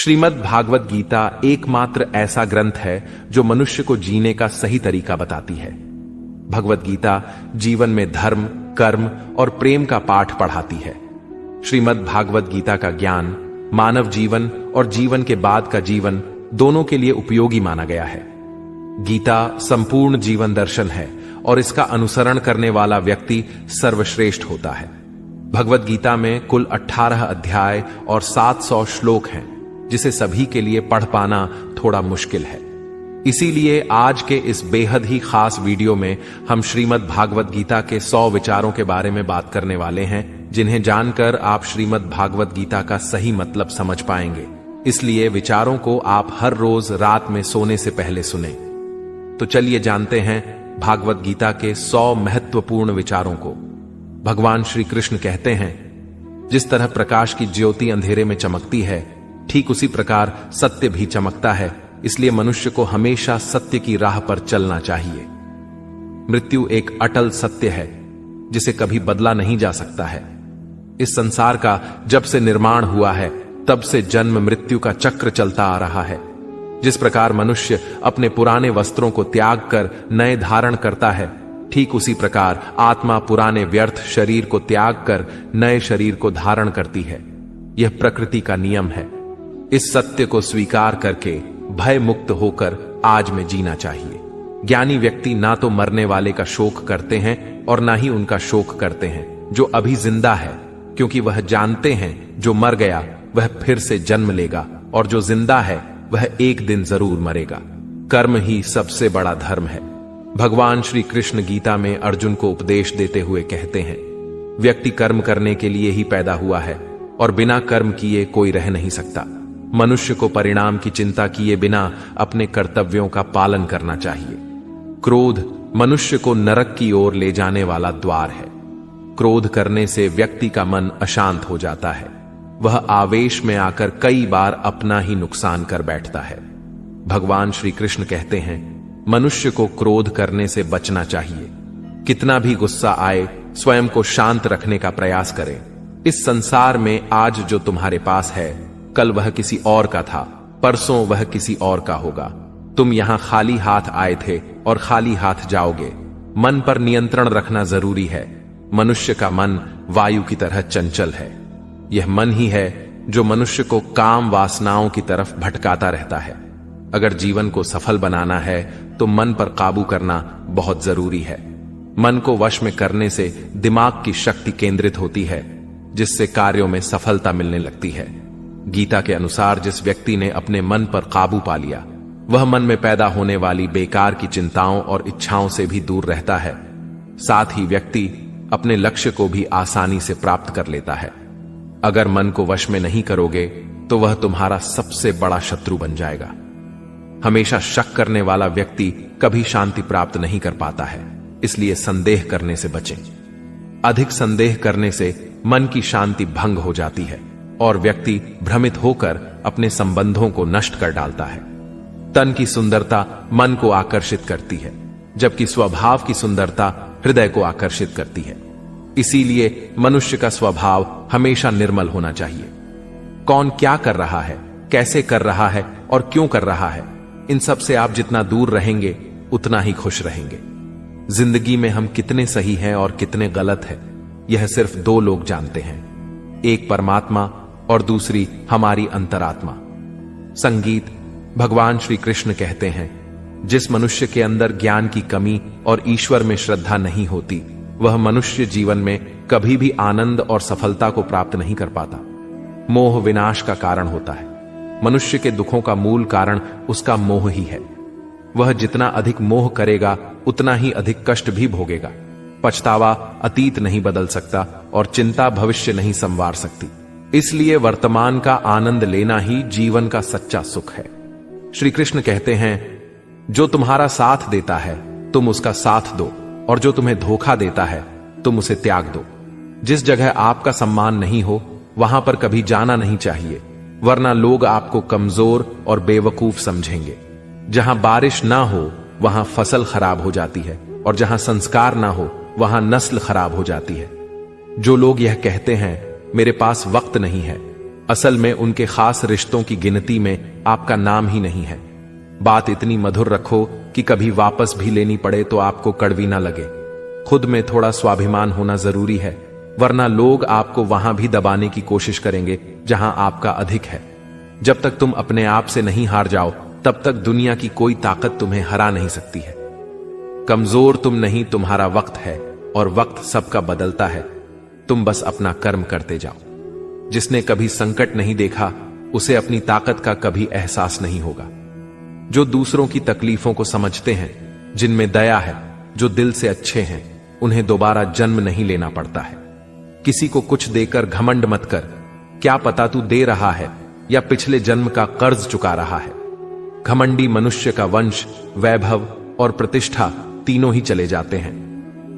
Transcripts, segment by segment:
श्रीमद् भागवत गीता एकमात्र ऐसा ग्रंथ है जो मनुष्य को जीने का सही तरीका बताती है। भगवत गीता जीवन में धर्म, कर्म और प्रेम का पाठ पढ़ाती है। श्रीमद् भागवत गीता का ज्ञान मानव जीवन और जीवन के बाद का जीवन दोनों के लिए उपयोगी माना गया है। गीता संपूर्ण जीवन दर्शन है और इसका अनुसरण करने वाला व्यक्ति सर्वश्रेष्ठ होता है। भगवत गीता में कुल 18 अध्याय और 700 श्लोक हैं, जिसे सभी के लिए पढ़ पाना थोड़ा मुश्किल है। इसीलिए आज के इस बेहद ही खास वीडियो में हम श्रीमद् भागवत गीता के 100 विचारों के बारे में बात करने वाले हैं, जिन्हें जानकर आप श्रीमद् भागवत गीता का सही मतलब समझ पाएंगे। इसलिए विचारों को आप हर रोज रात में सोने से पहले सुनें। तो चलिए जानते हैं भागवत गीता के 100 महत्वपूर्ण विचारों को। भगवान श्री कृष्ण कहते हैं, जिस तरह प्रकाश की ज्योति अंधेरे में चमकती है, ठीक उसी प्रकार सत्य भी चमकता है। इसलिए मनुष्य को हमेशा सत्य की राह पर चलना चाहिए। मृत्यु एक अटल सत्य है जिसे कभी बदला नहीं जा सकता है। इस संसार का जब से निर्माण हुआ है तब से जन्म मृत्यु का चक्र चलता आ रहा है। जिस प्रकार मनुष्य अपने पुराने वस्त्रों को त्याग कर नए धारण करता है, ठीक उसी प्रकार आत्मा पुराने व्यर्थ शरीर को त्याग कर नए शरीर को धारण करती है। यह प्रकृति का नियम है। इस सत्य को स्वीकार करके भय मुक्त होकर आज में जीना चाहिए। ज्ञानी व्यक्ति ना तो मरने वाले का शोक करते हैं और ना ही उनका शोक करते हैं जो अभी जिंदा है, क्योंकि वह जानते हैं जो मर गया वह फिर से जन्म लेगा और जो जिंदा है वह एक दिन जरूर मरेगा। कर्म ही सबसे बड़ा धर्म है। भगवान श्री कृष्ण गीता में अर्जुन को उपदेश देते हुए कहते हैं, व्यक्ति कर्म करने के लिए ही पैदा हुआ है और बिना कर्म किए कोई रह नहीं सकता। मनुष्य को परिणाम की चिंता किए बिना अपने कर्तव्यों का पालन करना चाहिए। क्रोध मनुष्य को नरक की ओर ले जाने वाला द्वार है। क्रोध करने से व्यक्ति का मन अशांत हो जाता है। वह आवेश में आकर कई बार अपना ही नुकसान कर बैठता है। भगवान श्री कृष्ण कहते हैं, मनुष्य को क्रोध करने से बचना चाहिए। कितना भी गुस्सा आए, स्वयं को शांत रखने का प्रयास करें। इस संसार में आज जो तुम्हारे पास है, कल वह किसी और का था, परसों वह किसी और का होगा। तुम यहां खाली हाथ आए थे और खाली हाथ जाओगे। मन पर नियंत्रण रखना जरूरी है। मनुष्य का मन वायु की तरह चंचल है। यह मन ही है जो मनुष्य को काम वासनाओं की तरफ भटकाता रहता है। अगर जीवन को सफल बनाना है तो मन पर काबू करना बहुत जरूरी है। मन को वश में करने से दिमाग की शक्ति केंद्रित होती है, जिससे कार्यों में सफलता मिलने लगती है। गीता के अनुसार जिस व्यक्ति ने अपने मन पर काबू पा लिया, वह मन में पैदा होने वाली बेकार की चिंताओं और इच्छाओं से भी दूर रहता है। साथ ही व्यक्ति अपने लक्ष्य को भी आसानी से प्राप्त कर लेता है। अगर मन को वश में नहीं करोगे तो वह तुम्हारा सबसे बड़ा शत्रु बन जाएगा। हमेशा शक करने वाला व्यक्ति कभी शांति प्राप्त नहीं कर पाता है। इसलिए संदेह करने से बचें। अधिक संदेह करने से मन की शांति भंग हो जाती है और व्यक्ति भ्रमित होकर अपने संबंधों को नष्ट कर डालता है। तन की सुंदरता मन को आकर्षित करती है, जबकि स्वभाव की सुंदरता हृदय को आकर्षित करती है। इसीलिए मनुष्य का स्वभाव हमेशा निर्मल होना चाहिए। कौन क्या कर रहा है, कैसे कर रहा है और क्यों कर रहा है, इन सब से आप जितना दूर रहेंगे उतना ही खुश रहेंगे। जिंदगी में हम कितने सही हैं और कितने गलत हैं, यह सिर्फ 2 लोग जानते हैं, एक परमात्मा और दूसरी हमारी अंतरात्मा। संगीत भगवान श्री कृष्ण कहते हैं, जिस मनुष्य के अंदर ज्ञान की कमी और ईश्वर में श्रद्धा नहीं होती, वह मनुष्य जीवन में कभी भी आनंद और सफलता को प्राप्त नहीं कर पाता। मोह विनाश का कारण होता है। मनुष्य के दुखों का मूल कारण उसका मोह ही है। वह जितना अधिक मोह करेगा उतना ही अधिक कष्ट भी भोगेगा। पछतावा अतीत नहीं बदल सकता और चिंता भविष्य नहीं संवार सकती। इसलिए वर्तमान का आनंद लेना ही जीवन का सच्चा सुख है। श्री कृष्ण कहते हैं, जो तुम्हारा साथ देता है तुम उसका साथ दो, और जो तुम्हें धोखा देता है तुम उसे त्याग दो। जिस जगह आपका सम्मान नहीं हो वहां पर कभी जाना नहीं चाहिए, वरना लोग आपको कमजोर और बेवकूफ समझेंगे। जहां बारिश ना हो वहां फसल खराब हो जाती है, और जहां संस्कार ना हो वहां नस्ल खराब हो जाती है। जो लोग यह कहते हैं, मेरे पास वक्त नहीं है, असल में उनके खास रिश्तों की गिनती में आपका नाम ही नहीं है। बात इतनी मधुर रखो कि कभी वापस भी लेनी पड़े तो आपको कड़वी ना लगे। खुद में थोड़ा स्वाभिमान होना जरूरी है, वरना लोग आपको वहां भी दबाने की कोशिश करेंगे जहां आपका अधिक है। जब तक तुम अपने आप से नहीं हार जाओ, तब तक दुनिया की कोई ताकत तुम्हें हरा नहीं सकती है। कमजोर तुम नहीं, तुम्हारा वक्त है, और वक्त सबका बदलता है। तुम बस अपना कर्म करते जाओ। जिसने कभी संकट नहीं देखा, उसे अपनी ताकत का कभी एहसास नहीं होगा। जो दूसरों की तकलीफों को समझते हैं, जिनमें दया है, जो दिल से अच्छे हैं, उन्हें दोबारा जन्म नहीं लेना पड़ता है। किसी को कुछ देकर घमंड मत कर। क्या पता तू दे रहा है या पिछले जन्म का कर्ज चुका रहा है। घमंडी मनुष्य का वंश, वैभव और प्रतिष्ठा तीनों ही चले जाते हैं।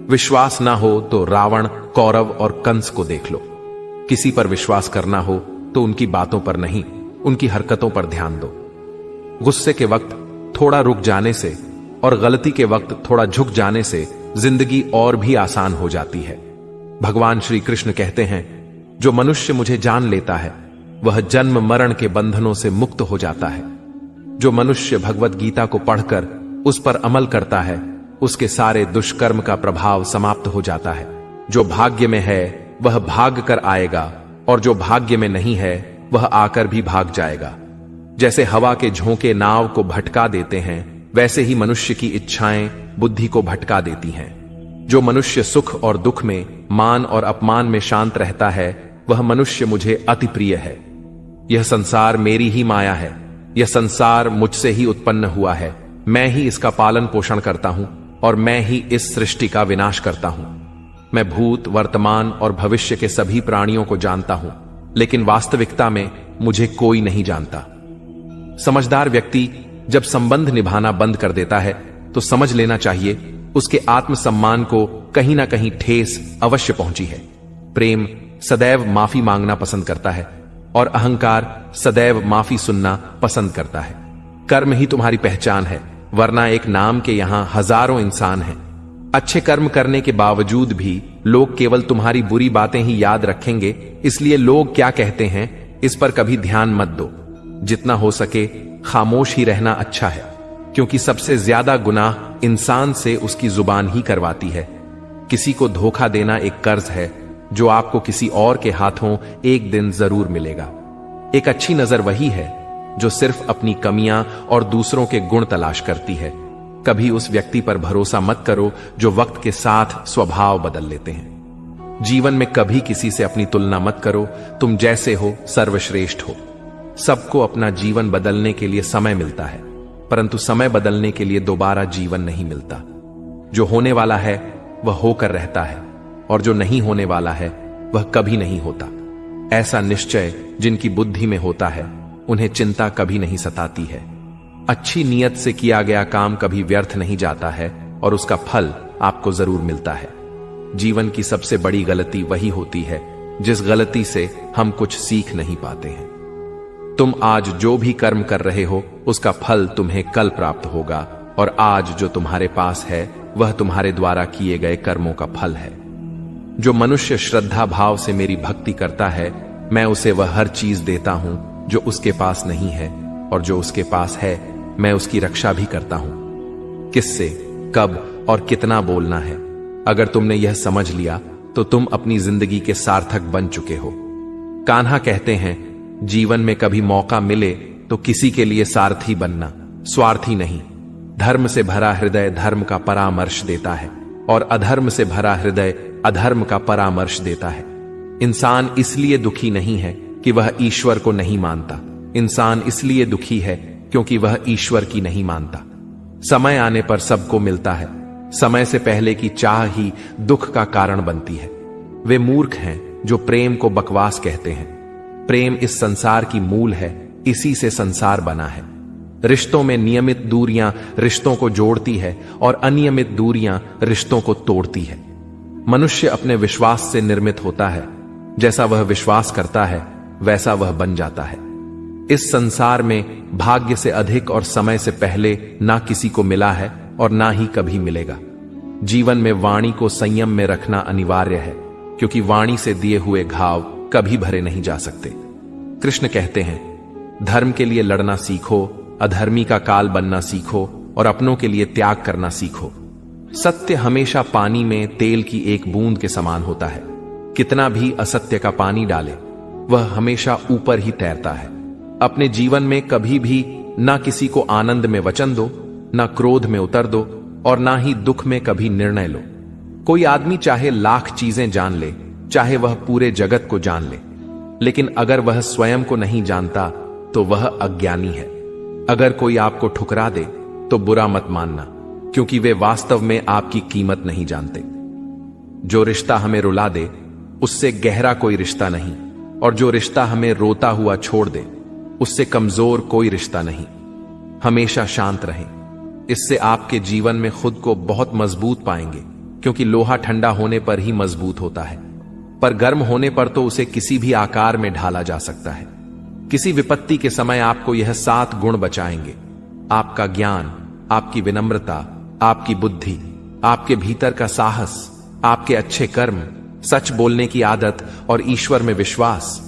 विश्वास ना हो तो रावण, कौरव और कंस को देख लो। किसी पर विश्वास करना हो तो उनकी बातों पर नहीं, उनकी हरकतों पर ध्यान दो। गुस्से के वक्त थोड़ा रुक जाने से और गलती के वक्त थोड़ा झुक जाने से जिंदगी और भी आसान हो जाती है। भगवान श्री कृष्ण कहते हैं, जो मनुष्य मुझे जान लेता है वह जन्म मरण के बंधनों से मुक्त हो जाता है। जो मनुष्य भगवत गीता को पढ़कर उस पर अमल करता है, उसके सारे दुष्कर्म का प्रभाव समाप्त हो जाता है। जो भाग्य में है वह भाग कर आएगा, और जो भाग्य में नहीं है वह आकर भी भाग जाएगा। जैसे हवा के झोंके नाव को भटका देते हैं, वैसे ही मनुष्य की इच्छाएं बुद्धि को भटका देती हैं। जो मनुष्य सुख और दुख में, मान और अपमान में शांत रहता है, वह मनुष्य मुझे अति प्रिय है। यह संसार मेरी ही माया है। यह संसार मुझसे ही उत्पन्न हुआ है। मैं ही इसका पालन पोषण करता हूं और मैं ही इस सृष्टि का विनाश करता हूं। मैं भूत, वर्तमान और भविष्य के सभी प्राणियों को जानता हूं, लेकिन वास्तविकता में मुझे कोई नहीं जानता। समझदार व्यक्ति जब संबंध निभाना बंद कर देता है तो समझ लेना चाहिए उसके आत्मसम्मान को कहीं ना कहीं ठेस अवश्य पहुंची है। प्रेम सदैव माफी मांगना पसंद करता है और अहंकार सदैव माफी सुनना पसंद करता है। कर्म ही तुम्हारी पहचान है, वरना एक नाम के यहां हजारों इंसान हैं। अच्छे कर्म करने के बावजूद भी लोग केवल तुम्हारी बुरी बातें ही याद रखेंगे, इसलिए लोग क्या कहते हैं इस पर कभी ध्यान मत दो। जितना हो सके खामोश ही रहना अच्छा है, क्योंकि सबसे ज्यादा गुनाह इंसान से उसकी जुबान ही करवाती है। किसी को धोखा देना एक कर्ज है जो आपको किसी और के हाथों एक दिन जरूर मिलेगा। एक अच्छी नजर वही है जो सिर्फ अपनी कमियां और दूसरों के गुण तलाश करती है। कभी उस व्यक्ति पर भरोसा मत करो जो वक्त के साथ स्वभाव बदल लेते हैं। जीवन में कभी किसी से अपनी तुलना मत करो। तुम जैसे हो सर्वश्रेष्ठ हो। सबको अपना जीवन बदलने के लिए समय मिलता है, परंतु समय बदलने के लिए दोबारा जीवन नहीं मिलता। जो होने वाला है वह होकर रहता है, और जो नहीं होने वाला है वह कभी नहीं होता। ऐसा निश्चय जिनकी बुद्धि में होता है, उन्हें चिंता कभी नहीं सताती है। अच्छी नीयत से किया गया काम कभी व्यर्थ नहीं जाता है, और उसका फल आपको जरूर मिलता है। जीवन की सबसे बड़ी गलती वही होती है जिस गलती से हम कुछ सीख नहीं पाते हैं। तुम आज जो भी कर्म कर रहे हो उसका फल तुम्हें कल प्राप्त होगा, और आज जो तुम्हारे पास है वह तुम्हारे द्वारा किए गए कर्मों का फल है। जो मनुष्य श्रद्धा भाव से मेरी भक्ति करता है, मैं उसे वह हर चीज देता हूं जो उसके पास नहीं है, और जो उसके पास है मैं उसकी रक्षा भी करता हूं। किससे, कब और कितना बोलना है, अगर तुमने यह समझ लिया तो तुम अपनी जिंदगी के सार्थक बन चुके हो। कान्हा कहते हैं, जीवन में कभी मौका मिले तो किसी के लिए सारथी बनना, स्वार्थी नहीं। धर्म से भरा हृदय धर्म का परामर्श देता है, और अधर्म से भरा हृदय अधर्म का परामर्श देता है। इंसान इसलिए दुखी नहीं है कि वह ईश्वर को नहीं मानता। इंसान इसलिए दुखी है क्योंकि वह ईश्वर की नहीं मानता। समय आने पर सबको मिलता है। समय से पहले की चाह ही दुख का कारण बनती है। वे मूर्ख हैं जो प्रेम को बकवास कहते हैं। प्रेम इस संसार की मूल है, इसी से संसार बना है। रिश्तों में नियमित दूरियां रिश्तों को जोड़ती है, और अनियमित दूरियां रिश्तों को तोड़ती है। मनुष्य अपने विश्वास से निर्मित होता है। जैसा वह विश्वास करता है वैसा वह बन जाता है। इस संसार में भाग्य से अधिक और समय से पहले ना किसी को मिला है और ना ही कभी मिलेगा। जीवन में वाणी को संयम में रखना अनिवार्य है, क्योंकि वाणी से दिए हुए घाव कभी भरे नहीं जा सकते। कृष्ण कहते हैं, धर्म के लिए लड़ना सीखो, अधर्मी का काल बनना सीखो और अपनों के लिए त्याग करना सीखो। सत्य हमेशा पानी में तेल की एक बूंद के समान होता है। कितना भी असत्य का पानी डाले, वह हमेशा ऊपर ही तैरता है। अपने जीवन में कभी भी ना किसी को आनंद में वचन दो, ना क्रोध में उतर दो और ना ही दुख में कभी निर्णय लो। कोई आदमी चाहे लाख चीजें जान ले, चाहे वह पूरे जगत को जान ले, लेकिन अगर वह स्वयं को नहीं जानता तो वह अज्ञानी है। अगर कोई आपको ठुकरा दे तो बुरा मत मानना, क्योंकि वे वास्तव में आपकी कीमत नहीं जानते। जो रिश्ता हमें रुला दे उससे गहरा कोई रिश्ता नहीं, और जो रिश्ता हमें रोता हुआ छोड़ दे उससे कमजोर कोई रिश्ता नहीं। हमेशा शांत रहें, इससे आपके जीवन में खुद को बहुत मजबूत पाएंगे, क्योंकि लोहा ठंडा होने पर ही मजबूत होता है, पर गर्म होने पर तो उसे किसी भी आकार में ढाला जा सकता है। किसी विपत्ति के समय आपको यह 7 गुण बचाएंगे: आपका ज्ञान, आपकी विनम्रता, आपकी बुद्धि, आपके भीतर का साहस, आपके अच्छे कर्म, सच बोलने की आदत और ईश्वर में विश्वास।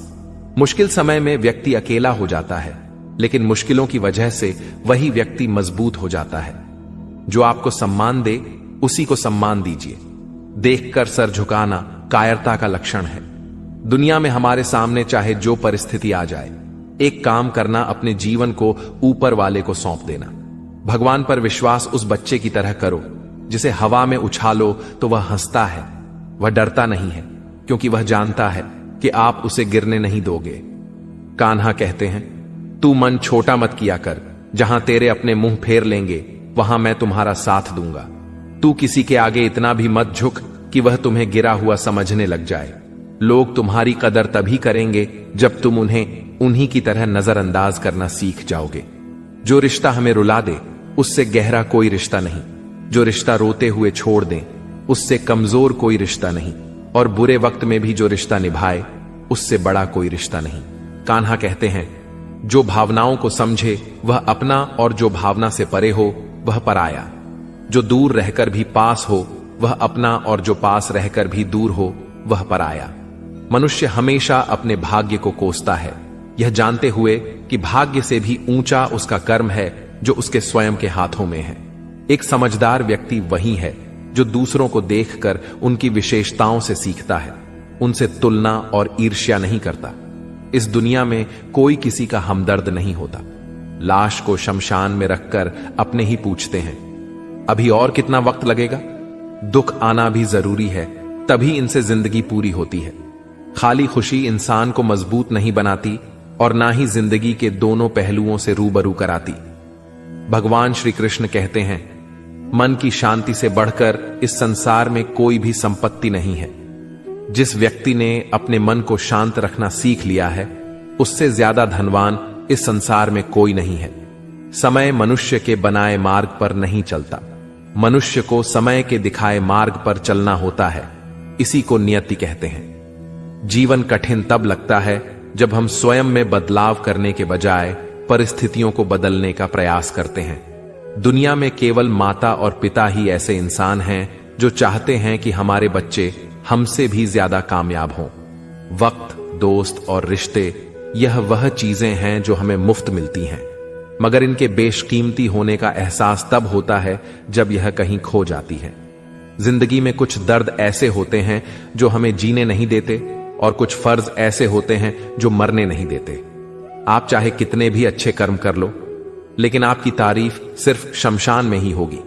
मुश्किल समय में व्यक्ति अकेला हो जाता है, लेकिन मुश्किलों की वजह से वही व्यक्ति मजबूत हो जाता है। जो आपको सम्मान दे उसी को सम्मान दीजिए। देखकर सर झुकाना कायरता का लक्षण है। दुनिया में हमारे सामने चाहे जो परिस्थिति आ जाए, एक काम करना, अपने जीवन को ऊपर वाले को सौंप देना। भगवान पर विश्वास उस बच्चे की तरह करो जिसे हवा में उछालो तो वह हंसता है। वह डरता नहीं है, क्योंकि वह जानता है कि आप उसे गिरने नहीं दोगे। कान्हा कहते हैं, तू मन छोटा मत किया कर, जहां तेरे अपने मुंह फेर लेंगे वहां मैं तुम्हारा साथ दूंगा। तू किसी के आगे इतना भी मत झुक कि वह तुम्हें गिरा हुआ समझने लग जाए। लोग तुम्हारी कदर तभी करेंगे जब तुम उन्हें उन्हीं की तरह नजरअंदाज करना सीख जाओगे। जो रिश्ता हमें रुला दे उससे गहरा कोई रिश्ता नहीं। जो रिश्ता रोते हुए छोड़ दें उससे कमजोर कोई रिश्ता नहीं, और बुरे वक्त में भी जो रिश्ता निभाए उससे बड़ा कोई रिश्ता नहीं। कान्हा कहते हैं, जो भावनाओं को समझे वह अपना, और जो भावना से परे हो वह पराया। जो दूर रहकर भी पास हो वह अपना, और जो पास रहकर भी दूर हो वह पराया। मनुष्य हमेशा अपने भाग्य को कोसता है, यह जानते हुए कि भाग्य से भी ऊंचा उसका कर्म है जो उसके स्वयं के हाथों में है। एक समझदार व्यक्ति वही है जो दूसरों को देखकर उनकी विशेषताओं से सीखता है, उनसे तुलना और ईर्ष्या नहीं करता। इस दुनिया में कोई किसी का हमदर्द नहीं होता। लाश को शमशान में रखकर अपने ही पूछते हैं, अभी और कितना वक्त लगेगा? दुख आना भी जरूरी है, तभी इनसे जिंदगी पूरी होती है। खाली खुशी इंसान को मजबूत नहीं बनाती और ना ही जिंदगी के दोनों पहलुओं से रूबरू कराती। भगवान श्री कृष्ण कहते हैं, मन की शांति से बढ़कर इस संसार में कोई भी संपत्ति नहीं है। जिस व्यक्ति ने अपने मन को शांत रखना सीख लिया है, उससे ज्यादा धनवान इस संसार में कोई नहीं है। समय मनुष्य के बनाए मार्ग पर नहीं चलता, मनुष्य को समय के दिखाए मार्ग पर चलना होता है। इसी को नियति कहते हैं। जीवन कठिन तब लगता है जब हम स्वयं में बदलाव करने के बजाय परिस्थितियों को बदलने का प्रयास करते हैं। दुनिया में केवल माता और पिता ही ऐसे इंसान हैं जो चाहते हैं कि हमारे बच्चे हमसे भी ज्यादा कामयाब हों। वक्त, दोस्त और रिश्ते, यह वह चीजें हैं जो हमें मुफ्त मिलती हैं, मगर इनके बेशकीमती होने का एहसास तब होता है जब यह कहीं खो जाती है। जिंदगी में कुछ दर्द ऐसे होते हैं जो हमें जीने नहीं देते, और कुछ फर्ज ऐसे होते हैं जो मरने नहीं देते। आप चाहे कितने भी अच्छे कर्म कर लो, लेकिन आपकी तारीफ सिर्फ शमशान में ही होगी।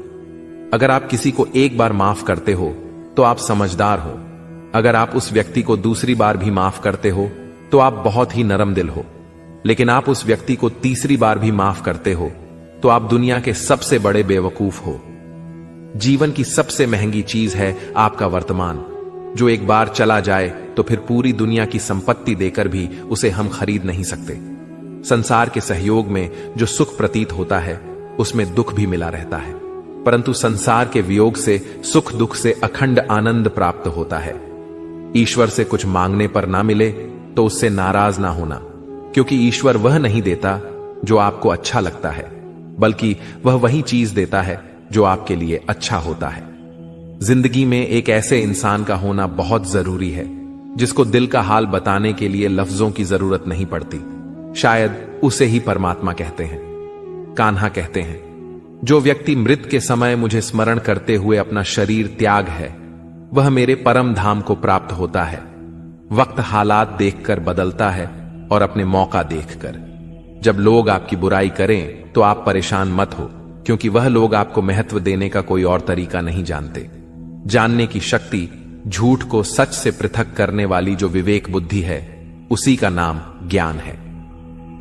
अगर आप किसी को एक बार माफ करते हो तो आप समझदार हो। अगर आप उस व्यक्ति को दूसरी बार भी माफ करते हो तो आप बहुत ही नरम दिल हो। लेकिन आप उस व्यक्ति को तीसरी बार भी माफ करते हो तो आप दुनिया के सबसे बड़े बेवकूफ हो। जीवन की सबसे महंगी चीज है आपका वर्तमान, जो एक बार चला जाए तो फिर पूरी दुनिया की संपत्ति देकर भी उसे हम खरीद नहीं सकते। संसार के सहयोग में जो सुख प्रतीत होता है उसमें दुख भी मिला रहता है, परंतु संसार के वियोग से सुख दुख से अखंड आनंद प्राप्त होता है। ईश्वर से कुछ मांगने पर ना मिले तो उससे नाराज ना होना, क्योंकि ईश्वर वह नहीं देता जो आपको अच्छा लगता है, बल्कि वह वही चीज देता है जो आपके लिए अच्छा होता है। जिंदगी में एक ऐसे इंसान का होना बहुत जरूरी है जिसको दिल का हाल बताने के लिए लफ्जों की जरूरत नहीं पड़ती। शायद उसे ही परमात्मा कहते हैं। कान्हा कहते हैं, जो व्यक्ति मृत के समय मुझे स्मरण करते हुए अपना शरीर त्याग है, वह मेरे परम धाम को प्राप्त होता है। वक्त हालात देखकर बदलता है और अपने मौका देखकर। जब लोग आपकी बुराई करें तो आप परेशान मत हो, क्योंकि वह लोग आपको महत्व देने का कोई और तरीका नहीं जानते। जानने की शक्ति, झूठ को सच से पृथक करने वाली जो विवेक बुद्धि है, उसी का नाम ज्ञान है।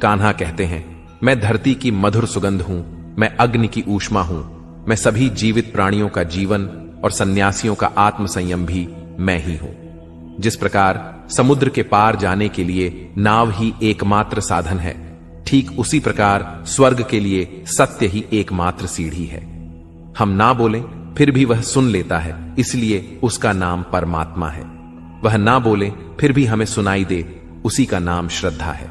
कान्हा कहते हैं, मैं धरती की मधुर सुगंध हूं, मैं अग्नि की ऊष्मा हूं, मैं सभी जीवित प्राणियों का जीवन और सन्यासियों का आत्म संयम भी मैं ही हूं। जिस प्रकार समुद्र के पार जाने के लिए नाव ही एकमात्र साधन है, ठीक उसी प्रकार स्वर्ग के लिए सत्य ही एकमात्र सीढ़ी है। हम ना बोलें फिर भी वह सुन लेता है, इसलिए उसका नाम परमात्मा है। वह ना बोले फिर भी हमें सुनाई दे, उसी का नाम श्रद्धा है।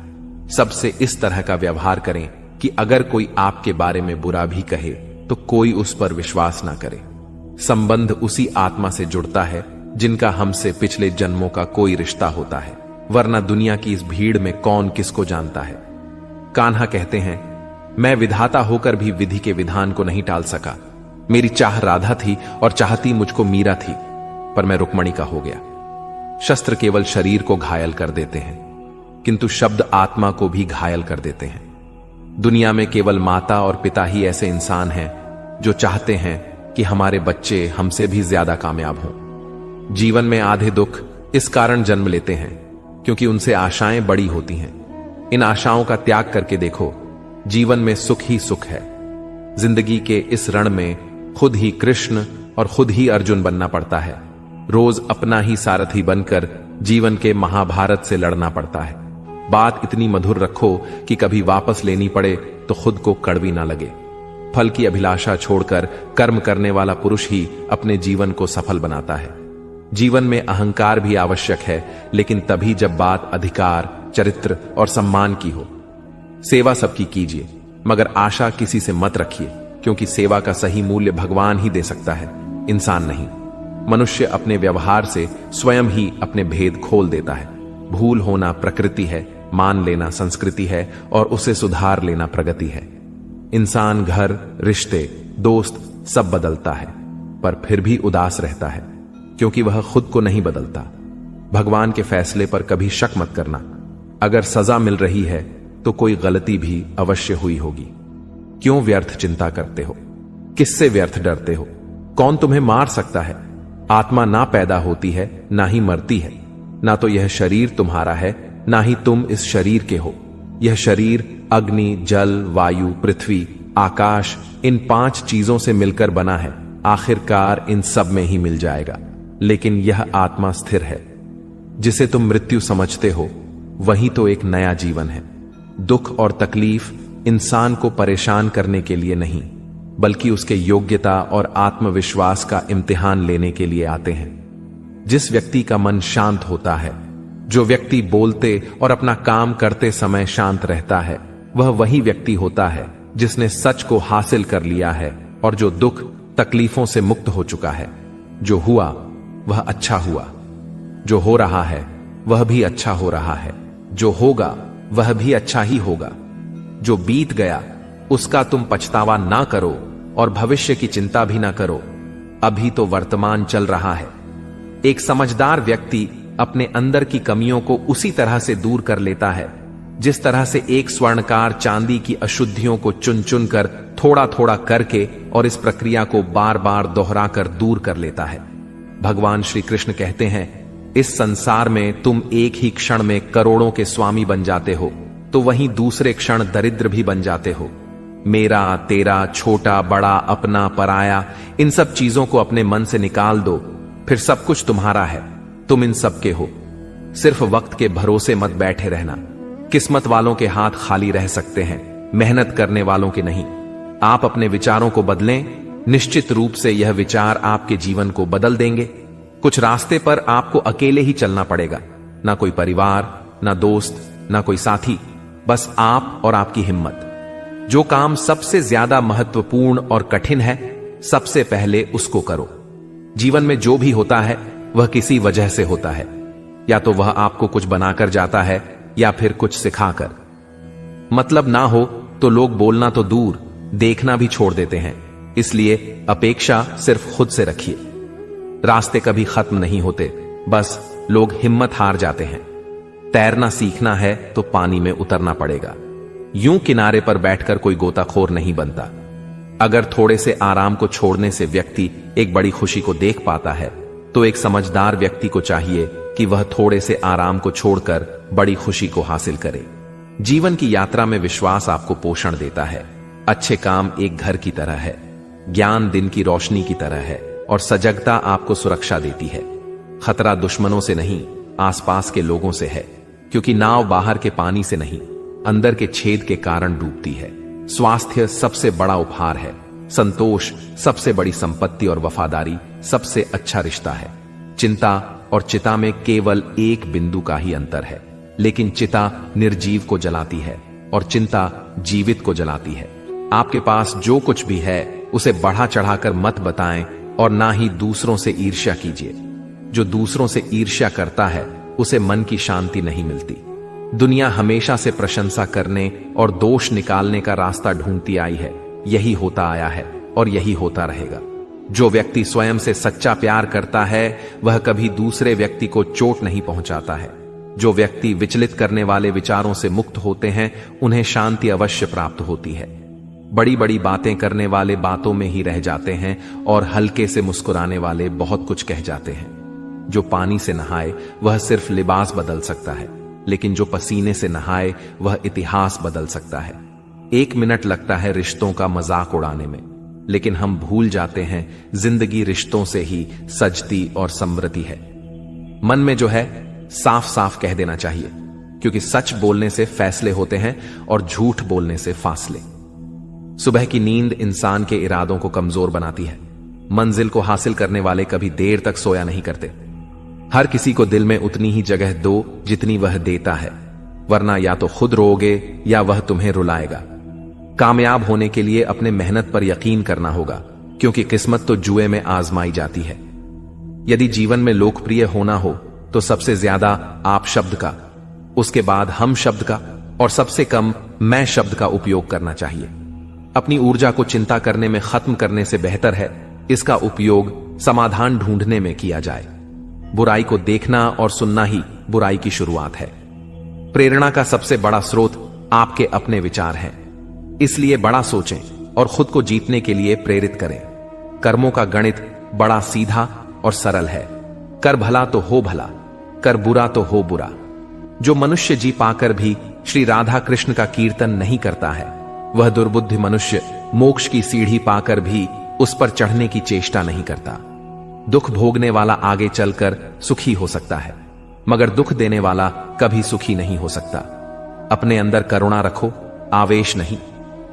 सबसे इस तरह का व्यवहार करें कि अगर कोई आपके बारे में बुरा भी कहे तो कोई उस पर विश्वास ना करे। संबंध उसी आत्मा से जुड़ता है जिनका हमसे पिछले जन्मों का कोई रिश्ता होता है, वरना दुनिया की इस भीड़ में कौन किसको जानता है। कान्हा कहते हैं, मैं विधाता होकर भी विधि के विधान को नहीं टाल सका। मेरी चाह राधा थी और चाहती मुझको मीरा थी, पर मैं रुक्मणी का हो गया। शस्त्र केवल शरीर को घायल कर देते हैं, किंतु शब्द आत्मा को भी घायल कर देते हैं। दुनिया में केवल माता और पिता ही ऐसे इंसान हैं जो चाहते हैं कि हमारे बच्चे हमसे भी ज्यादा कामयाब हों। जीवन में आधे दुख इस कारण जन्म लेते हैं क्योंकि उनसे आशाएं बड़ी होती हैं। इन आशाओं का त्याग करके देखो, जीवन में सुख ही सुख है। जिंदगी के इस रण में खुद ही कृष्ण और खुद ही अर्जुन बनना पड़ता है। रोज अपना ही सारथी बनकर जीवन के महाभारत से लड़ना पड़ता है। बात इतनी मधुर रखो कि कभी वापस लेनी पड़े तो खुद को कड़वी ना लगे। फल की अभिलाषा छोड़कर कर्म करने वाला पुरुष ही अपने जीवन को सफल बनाता है। जीवन में अहंकार भी आवश्यक है, लेकिन तभी जब बात अधिकार, चरित्र और सम्मान की हो। सेवा सबकी कीजिए, मगर आशा किसी से मत रखिए, क्योंकि सेवा का सही मूल्य भगवान ही दे सकता है, इंसान नहीं। मनुष्य अपने व्यवहार से स्वयं ही अपने भेद खोल देता है। भूल होना प्रकृति है, मान लेना संस्कृति है और उसे सुधार लेना प्रगति है। इंसान घर, रिश्ते, दोस्त सब बदलता है, पर फिर भी उदास रहता है, क्योंकि वह खुद को नहीं बदलता। भगवान के फैसले पर कभी शक मत करना। अगर सजा मिल रही है तो कोई गलती भी अवश्य हुई होगी। क्यों व्यर्थ चिंता करते हो? किससे व्यर्थ डरते हो? कौन तुम्हें मार सकता है? आत्मा ना पैदा होती है, ना ही मरती है। ना तो यह शरीर तुम्हारा है, ना ही तुम इस शरीर के हो। यह शरीर अग्नि, जल, वायु, पृथ्वी, आकाश, इन 5 चीजों से मिलकर बना है। आखिरकार इन सब में ही मिल जाएगा, लेकिन यह आत्मा स्थिर है। जिसे तुम मृत्यु समझते हो, वही तो एक नया जीवन है। दुख और तकलीफ इंसान को परेशान करने के लिए नहीं, बल्कि उसके योग्यता और आत्मविश्वास का इम्तिहान लेने के लिए आते हैं। जिस व्यक्ति का मन शांत होता है, जो व्यक्ति बोलते और अपना काम करते समय शांत रहता है, वह वही व्यक्ति होता है जिसने सच को हासिल कर लिया है और जो दुख तकलीफों से मुक्त हो चुका है। जो हुआ वह अच्छा हुआ, जो हो रहा है वह भी अच्छा हो रहा है, जो होगा वह भी अच्छा ही होगा। जो बीत गया उसका तुम पछतावा ना करो और भविष्य की चिंता भी ना करो। अभी तो वर्तमान चल रहा है। एक समझदार व्यक्ति अपने अंदर की कमियों को उसी तरह से दूर कर लेता है जिस तरह से एक स्वर्णकार चांदी की अशुद्धियों को चुन चुन कर थोड़ा थोड़ा करके और इस प्रक्रिया को बार बार दोहराकर दूर कर लेता है। भगवान श्री कृष्ण कहते हैं, इस संसार में तुम एक ही क्षण में करोड़ों के स्वामी बन जाते हो, तो वहीं दूसरे क्षण दरिद्र भी बन जाते हो। मेरा, तेरा, छोटा, बड़ा, अपना, पराया, इन सब चीजों को अपने मन से निकाल दो, फिर सब कुछ तुम्हारा है। तुम इन सब के हो। सिर्फ वक्त के भरोसे मत बैठे रहना। किस्मत वालों के हाथ खाली रह सकते हैं, मेहनत करने वालों के नहीं। आप अपने विचारों को बदलें, निश्चित रूप से यह विचार आपके जीवन को बदल देंगे। कुछ रास्ते पर आपको अकेले ही चलना पड़ेगा, ना कोई परिवार, ना दोस्त, ना कोई साथी, बस आप और आपकी हिम्मत। जो काम सबसे ज्यादा महत्वपूर्ण और कठिन है, सबसे पहले उसको करो। जीवन में जो भी होता है वह किसी वजह से होता है, या तो वह आपको कुछ बनाकर जाता है या फिर कुछ सिखाकर। मतलब ना हो तो लोग बोलना तो दूर, देखना भी छोड़ देते हैं। इसलिए अपेक्षा सिर्फ खुद से रखिए। रास्ते कभी खत्म नहीं होते, बस लोग हिम्मत हार जाते हैं। तैरना सीखना है तो पानी में उतरना पड़ेगा। यूं किनारे पर बैठकर कोई गोताखोर नहीं बनता। अगर थोड़े से आराम को छोड़ने से व्यक्ति एक बड़ी खुशी को देख पाता है, तो एक समझदार व्यक्ति को चाहिए कि वह थोड़े से आराम को छोड़कर बड़ी खुशी को हासिल करे। जीवन की यात्रा में विश्वास आपको पोषण देता है। अच्छे काम एक घर की तरह है, ज्ञान दिन की रोशनी की तरह है और सजगता आपको सुरक्षा देती है। खतरा दुश्मनों से नहीं, आसपास के लोगों से है, क्योंकि नाव बाहर के पानी से नहीं, अंदर के छेद के कारण डूबती है। स्वास्थ्य सबसे बड़ा उपहार है, संतोष सबसे बड़ी संपत्ति और वफादारी सबसे अच्छा रिश्ता है। चिंता और चिता में केवल एक बिंदु का ही अंतर है, लेकिन चिता निर्जीव को जलाती है और चिंता जीवित को जलाती है। आपके पास जो कुछ भी है उसे बढ़ा चढ़ाकर मत बताएं और ना ही दूसरों से ईर्ष्या कीजिए। जो दूसरों से ईर्ष्या करता है उसे मन की शांति नहीं मिलती। दुनिया हमेशा से प्रशंसा करने और दोष निकालने का रास्ता ढूंढती आई है। यही होता आया है और यही होता रहेगा। जो व्यक्ति स्वयं से सच्चा प्यार करता है वह कभी दूसरे व्यक्ति को चोट नहीं पहुंचाता है। जो व्यक्ति विचलित करने वाले विचारों से मुक्त होते हैं उन्हें शांति अवश्य प्राप्त होती है। बड़ी बड़ी बातें करने वाले बातों में ही रह जाते हैं और हल्के से मुस्कुराने वाले बहुत कुछ कह जाते हैं। जो पानी से नहाए वह सिर्फ लिबास बदल सकता है, लेकिन जो पसीने से नहाए वह इतिहास बदल सकता है। 1 मिनट लगता है रिश्तों का मजाक उड़ाने में, लेकिन हम भूल जाते हैं जिंदगी रिश्तों से ही सजती और समृद्धि है। मन में जो है साफ साफ कह देना चाहिए, क्योंकि सच बोलने से फैसले होते हैं और झूठ बोलने से फासले। सुबह की नींद इंसान के इरादों को कमजोर बनाती है। मंजिल को हासिल करने वाले कभी देर तक सोया नहीं करते। हर किसी को दिल में उतनी ही जगह दो जितनी वह देता है, वरना या तो खुद रोओगे या वह तुम्हें रुलाएगा। कामयाब होने के लिए अपने मेहनत पर यकीन करना होगा, क्योंकि किस्मत तो जुए में आजमाई जाती है। यदि जीवन में लोकप्रिय होना हो तो सबसे ज्यादा आप शब्द का, उसके बाद हम शब्द का और सबसे कम मैं शब्द का उपयोग करना चाहिए। अपनी ऊर्जा को चिंता करने में खत्म करने से बेहतर है इसका उपयोग समाधान ढूंढने में किया जाए। बुराई को देखना और सुनना ही बुराई की शुरुआत है। प्रेरणा का सबसे बड़ा स्रोत आपके अपने विचार हैं, इसलिए बड़ा सोचें और खुद को जीतने के लिए प्रेरित करें। कर्मों का गणित बड़ा सीधा और सरल है। कर भला तो हो भला, कर बुरा तो हो बुरा। जो मनुष्य जी पाकर भी श्री राधा कृष्ण का कीर्तन नहीं करता है, वह दुर्बुद्धि मनुष्य मोक्ष की सीढ़ी पाकर भी उस पर चढ़ने की चेष्टा नहीं करता। दुख भोगने वाला आगे चलकर सुखी हो सकता है, मगर दुख देने वाला कभी सुखी नहीं हो सकता। अपने अंदर करुणा रखो, आवेश नहीं।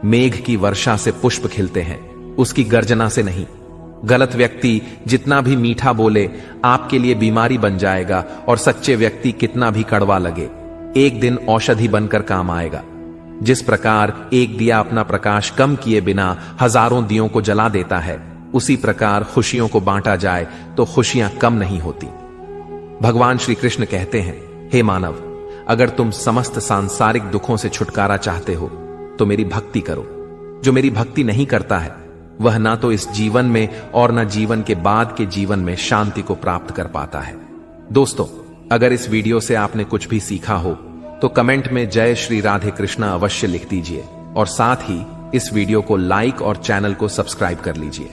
मेघ की वर्षा से पुष्प खिलते हैं, उसकी गर्जना से नहीं। गलत व्यक्ति जितना भी मीठा बोले आपके लिए बीमारी बन जाएगा, और सच्चे व्यक्ति कितना भी कड़वा लगे एक दिन औषधि बनकर काम आएगा। जिस प्रकार एक दिया अपना प्रकाश कम किए बिना हजारों दियों को जला देता है, उसी प्रकार खुशियों को बांटा जाए तो खुशियां कम नहीं होती। भगवान श्री कृष्ण कहते हैं, हे मानव, अगर तुम समस्त सांसारिक दुखों से छुटकारा चाहते हो तो मेरी भक्ति करो। जो मेरी भक्ति नहीं करता है वह ना तो इस जीवन में और ना जीवन के बाद के जीवन में शांति को प्राप्त कर पाता है। दोस्तों, अगर इस वीडियो से आपने कुछ भी सीखा हो तो कमेंट में जय श्री राधे कृष्णा अवश्य लिख दीजिए, और साथ ही इस वीडियो को लाइक और चैनल को सब्सक्राइब कर लीजिए।